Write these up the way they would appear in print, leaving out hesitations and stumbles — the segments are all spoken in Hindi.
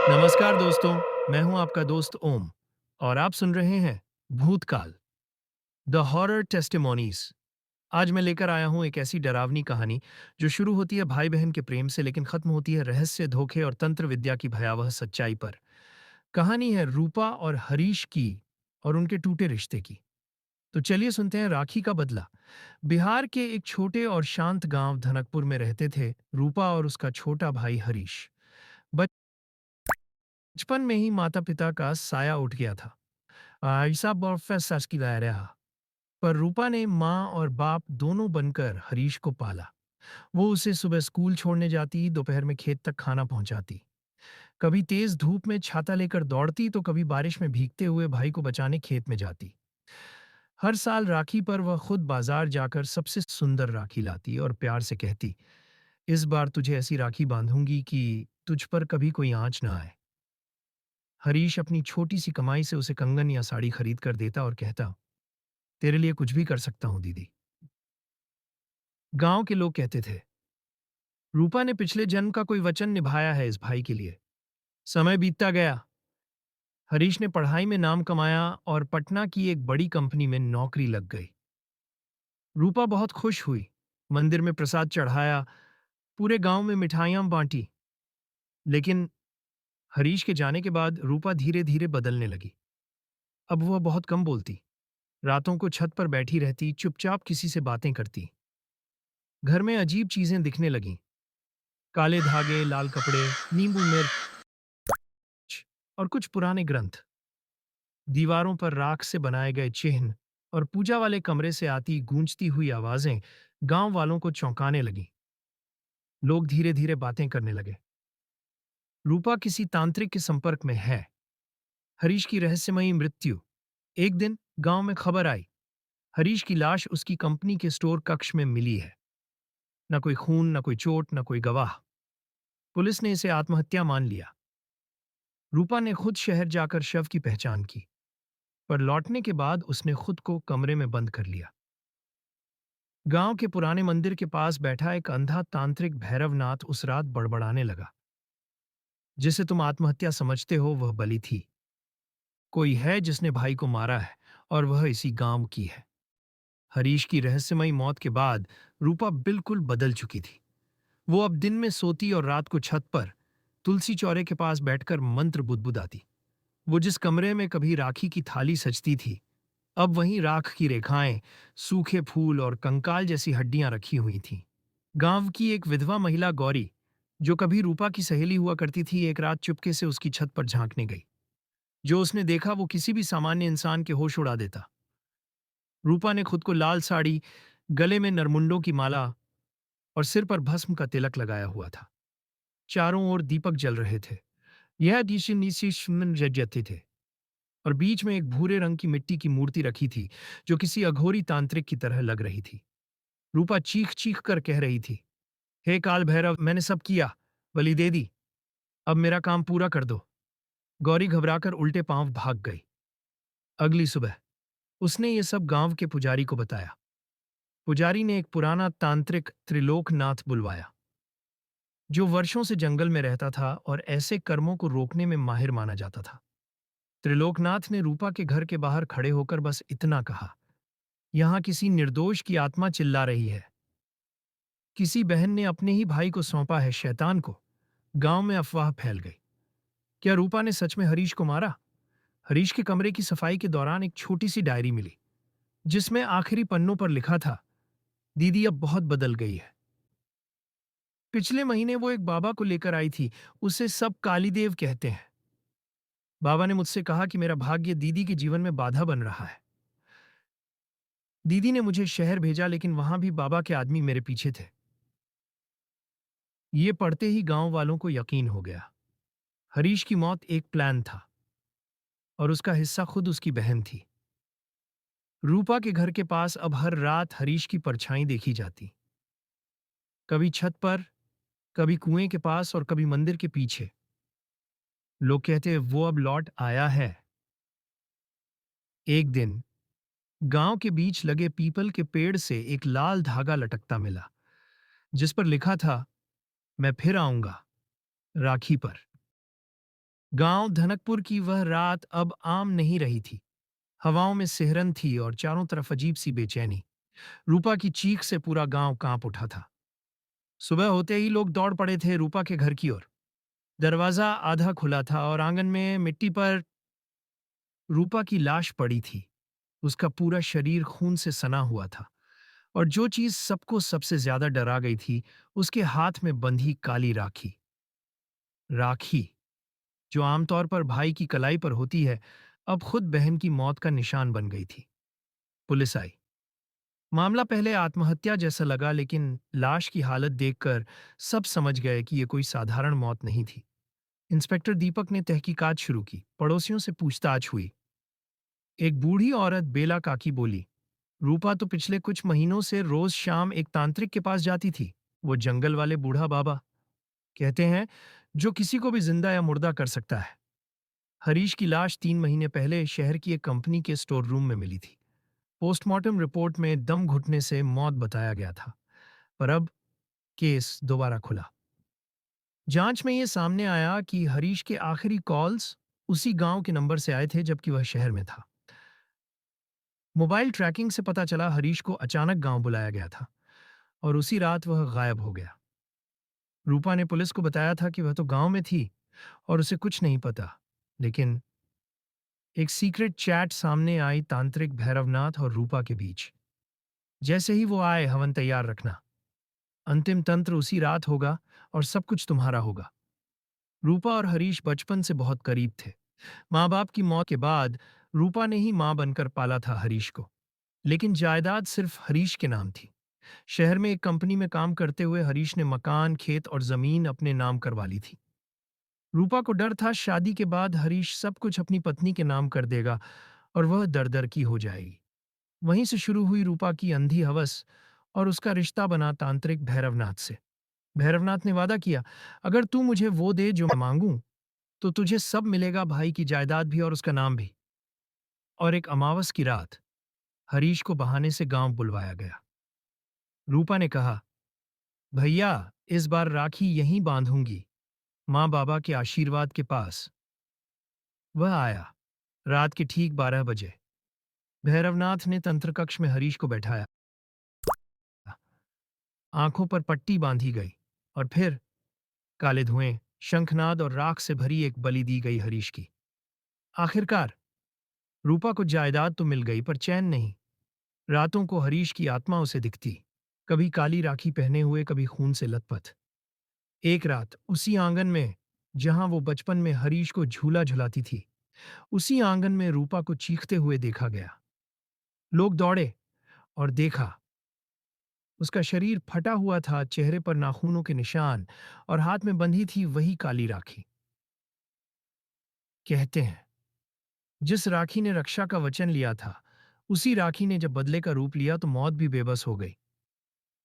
नमस्कार दोस्तों, मैं हूं आपका दोस्त ओम और आप सुन रहे हैं भूतकाल द हॉरर टेस्टिमोनीज। आज मैं लेकर आया हूं एक ऐसी डरावनी कहानी जो शुरू होती है भाई बहन के प्रेम से लेकिन खत्म होती है रहस्य, धोखे और तंत्र विद्या की भयावह सच्चाई पर। कहानी है रूपा और हरीश की और उनके टूटे रिश्ते की। तो चलिए सुनते हैं राखी का बदला। बिहार के एक छोटे और शांत गांव धनकपुर में रहते थे रूपा और उसका छोटा भाई हरीश। बचपन में ही माता पिता का साया उठ गया था। ऐसा बरफा की रहा। पर रूपा ने माँ और बाप दोनों बनकर हरीश को पाला। वो उसे सुबह स्कूल छोड़ने जाती, दोपहर में खेत तक खाना पहुंचाती। कभी तेज धूप में छाता लेकर दौड़ती तो कभी बारिश में भीगते हुए भाई को बचाने खेत में जाती। हर साल राखी पर वह खुद बाजार जाकर सबसे सुंदर राखी लाती और प्यार से कहती, इस बार तुझे ऐसी राखी बांधूंगी कि तुझ पर कभी कोई आंच ना आए। हरीश अपनी छोटी सी कमाई से उसे कंगन या साड़ी खरीद कर देता और कहता, तेरे लिए कुछ भी कर सकता हूं दीदी। गांव के लोग कहते थे, रूपा ने पिछले जन्म का कोई वचन निभाया है इस भाई के लिए। समय बीतता गया। हरीश ने पढ़ाई में नाम कमाया और पटना की एक बड़ी कंपनी में नौकरी लग गई। रूपा बहुत खुश हुई। मंदिर में प्रसाद चढ़ाया, पूरे गांव में मिठाइयां बांटी। लेकिन हरीश के जाने के बाद रूपा धीरे धीरे बदलने लगी। अब वह बहुत कम बोलती, रातों को छत पर बैठी रहती, चुपचाप किसी से बातें करती। घर में अजीब चीजें दिखने लगीं, काले धागे, लाल कपड़े, नींबू मिर्च और कुछ पुराने ग्रंथ। दीवारों पर राख से बनाए गए चिन्ह और पूजा वाले कमरे से आती गूंजती हुई आवाजें गांव वालों को चौंकाने लगीं। लोग धीरे धीरे बातें करने लगे, रूपा किसी तांत्रिक के संपर्क में है। हरीश की रहस्यमयी मृत्यु। एक दिन गांव में खबर आई, हरीश की लाश उसकी कंपनी के स्टोर कक्ष में मिली है। न कोई खून, न कोई चोट, न कोई गवाह। पुलिस ने इसे आत्महत्या मान लिया। रूपा ने खुद शहर जाकर शव की पहचान की, पर लौटने के बाद उसने खुद को कमरे में बंद कर लिया। गांव के पुराने मंदिर के पास बैठा एक अंधा तांत्रिक भैरवनाथ उस रात बड़बड़ाने लगा, जिसे तुम आत्महत्या समझते हो वह बलि थी। कोई है जिसने भाई को मारा है और वह इसी गांव की है। हरीश की रहस्यमयी मौत के बाद रूपा बिल्कुल बदल चुकी थी। वो अब दिन में सोती और रात को छत पर तुलसी चौरे के पास बैठकर मंत्र बुदबुदाती। वो जिस कमरे में कभी राखी की थाली सजती थी, अब वहीं राख की रेखाएं, सूखे फूल और कंकाल जैसी हड्डियां रखी हुई थीं। गांव की एक विधवा महिला गौरी, जो कभी रूपा की सहेली हुआ करती थी, एक रात चुपके से उसकी छत पर झांकने गई। जो उसने देखा वो किसी भी सामान्य इंसान के होश उड़ा देता। रूपा ने खुद को लाल साड़ी, गले में नरमुंडों की माला और सिर पर भस्म का तिलक लगाया हुआ था। चारों ओर दीपक जल रहे थे। यह जते थे और बीच में एक भूरे रंग की मिट्टी की मूर्ति रखी थी, जो किसी अघोरी तांत्रिक की तरह लग रही थी। रूपा चीख चीख कर कह रही थी, हे काल भैरव, मैंने सब किया, बलि दे दी, अब मेरा काम पूरा कर दो। गौरी घबराकर उल्टे पांव भाग गई। अगली सुबह उसने ये सब गांव के पुजारी को बताया। पुजारी ने एक पुराना तांत्रिक त्रिलोकनाथ बुलवाया, जो वर्षों से जंगल में रहता था और ऐसे कर्मों को रोकने में माहिर माना जाता था। त्रिलोकनाथ ने रूपा के घर के बाहर खड़े होकर बस इतना कहा, यहां किसी निर्दोष की आत्मा चिल्ला रही है। किसी बहन ने अपने ही भाई को सौंपा है शैतान को। गांव में अफवाह फैल गई। क्या रूपा ने सच में हरीश को मारा? हरीश के कमरे की सफाई के दौरान एक छोटी सी डायरी मिली, जिसमें आखिरी पन्नों पर लिखा था, दीदी अब बहुत बदल गई है। पिछले महीने वो एक बाबा को लेकर आई थी, उसे सब कालीदेव कहते हैं। बाबा ने मुझसे कहा कि मेरा भाग्य दीदी के जीवन में बाधा बन रहा है। दीदी ने मुझे शहर भेजा, लेकिन वहां भी बाबा के आदमी मेरे पीछे थे। ये पढ़ते ही गांव वालों को यकीन हो गया। हरीश की मौत एक प्लान था और उसका हिस्सा खुद उसकी बहन थी। रूपा के घर के पास अब हर रात हरीश की परछाई देखी जाती, कभी छत पर, कभी कुएं के पास और कभी मंदिर के पीछे। लोग कहते वो अब लौट आया है। एक दिन गांव के बीच लगे पीपल के पेड़ से एक लाल धागा लटकता मिला, जिस पर लिखा था, मैं फिर आऊंगा, राखी पर। गांव धनकपुर की वह रात अब आम नहीं रही थी। हवाओं में सिहरन थी और चारों तरफ अजीब सी बेचैनी। रूपा की चीख से पूरा गांव कांप उठा था। सुबह होते ही लोग दौड़ पड़े थे रूपा के घर की ओर। दरवाजा आधा खुला था और आंगन में मिट्टी पर रूपा की लाश पड़ी थी। उसका पूरा शरीर खून से सना हुआ था और जो चीज सबको सबसे ज्यादा डरा गई थी, उसके हाथ में बंधी काली राखी। राखी, जो आमतौर पर भाई की कलाई पर होती है, अब खुद बहन की मौत का निशान बन गई थी। पुलिस आई। मामला पहले आत्महत्या जैसा लगा, लेकिन लाश की हालत देखकर सब समझ गए कि यह कोई साधारण मौत नहीं थी। इंस्पेक्टर दीपक ने तहकीकात शुरू की। पड़ोसियों से पूछताछ हुई। एक बूढ़ी औरत बेला काकी बोली, रूपा तो पिछले कुछ महीनों से रोज शाम एक तांत्रिक के पास जाती थी। वो जंगल वाले बूढ़ा बाबा, कहते हैं, जो किसी को भी जिंदा या मुर्दा कर सकता है। हरीश की लाश 3 महीने पहले शहर की एक कंपनी के स्टोर रूम में मिली थी। पोस्टमार्टम रिपोर्ट में दम घुटने से मौत बताया गया था, पर अब केस दोबारा खुला। जांच में यह सामने आया कि हरीश के आखिरी कॉल्स उसी गांव के नंबर से आए थे जबकि वह शहर में था। मोबाइल ट्रैकिंग से पता चला हरीश को अचानक गांव बुलाया गया था और उसी रात वह गायब हो गया। रूपा ने पुलिस को बताया था कि वह तो गांव में थी और उसे कुछ नहीं पता, लेकिन एक सीक्रेट चैट सामने आई तांत्रिक भैरवनाथ और रूपा के बीच। जैसे ही वो आए, हवन तैयार रखना। अंतिम तंत्र उसी रात होगा और सब कुछ तुम्हारा होगा। रूपा और हरीश बचपन से बहुत करीब थे। माँ बाप की मौत के बाद रूपा ने ही माँ बनकर पाला था हरीश को, लेकिन जायदाद सिर्फ हरीश के नाम थी। शहर में एक कंपनी में काम करते हुए हरीश ने मकान, खेत और जमीन अपने नाम करवा ली थी। रूपा को डर था शादी के बाद हरीश सब कुछ अपनी पत्नी के नाम कर देगा और वह दर-दर की हो जाएगी। वहीं से शुरू हुई रूपा की अंधी हवस और उसका रिश्ता बना तांत्रिक भैरवनाथ से। भैरवनाथ ने वादा किया, अगर तू मुझे वो दे जो मैं मांगूं, तो तुझे सब मिलेगा, भाई की जायदाद भी और उसका नाम भी। और एक अमावस की रात हरीश को बहाने से गांव बुलवाया गया। रूपा ने कहा, भैया, इस बार राखी यहीं बांधूंगी, माँ बाबा के आशीर्वाद के पास। वह आया रात के ठीक 12 बजे। भैरवनाथ ने तंत्र कक्ष में हरीश को बैठाया। आंखों पर पट्टी बांधी गई और फिर काले धुएं, शंखनाद और राख से भरी एक बलि दी गई हरीश की। आखिरकार रूपा को जायदाद तो मिल गई, पर चैन नहीं। रातों को हरीश की आत्मा उसे दिखती, कभी काली राखी पहने हुए, कभी खून से लथपथ। एक रात उसी आंगन में जहां वो बचपन में हरीश को झूला झुलाती थी, उसी आंगन में रूपा को चीखते हुए देखा गया। लोग दौड़े और देखा, उसका शरीर फटा हुआ था, चेहरे पर नाखूनों के निशान और हाथ में बंधी थी वही काली राखी। कहते हैं, जिस राखी ने रक्षा का वचन लिया था, उसी राखी ने जब बदले का रूप लिया तो मौत भी बेबस हो गई।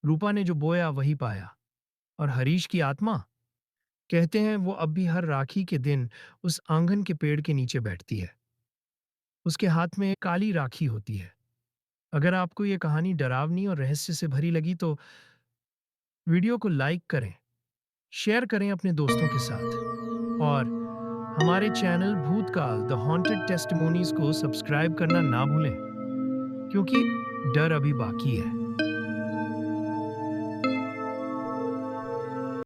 रूपा ने जो बोया वही पाया। और हरीश की आत्मा, कहते हैं, वो अब भी हर राखी के दिन उस आंगन के पेड़ के नीचे बैठती है। उसके हाथ में काली राखी होती है। अगर आपको ये कहानी डरावनी और रहस्य से भरी लगी तो वीडियो को लाइक करें, शेयर करें अपने दोस्तों के साथ और हमारे चैनल भूतकाल द हॉन्टेड टेस्टिमोनीज को सब्सक्राइब करना ना भूलें, क्योंकि डर अभी बाकी है।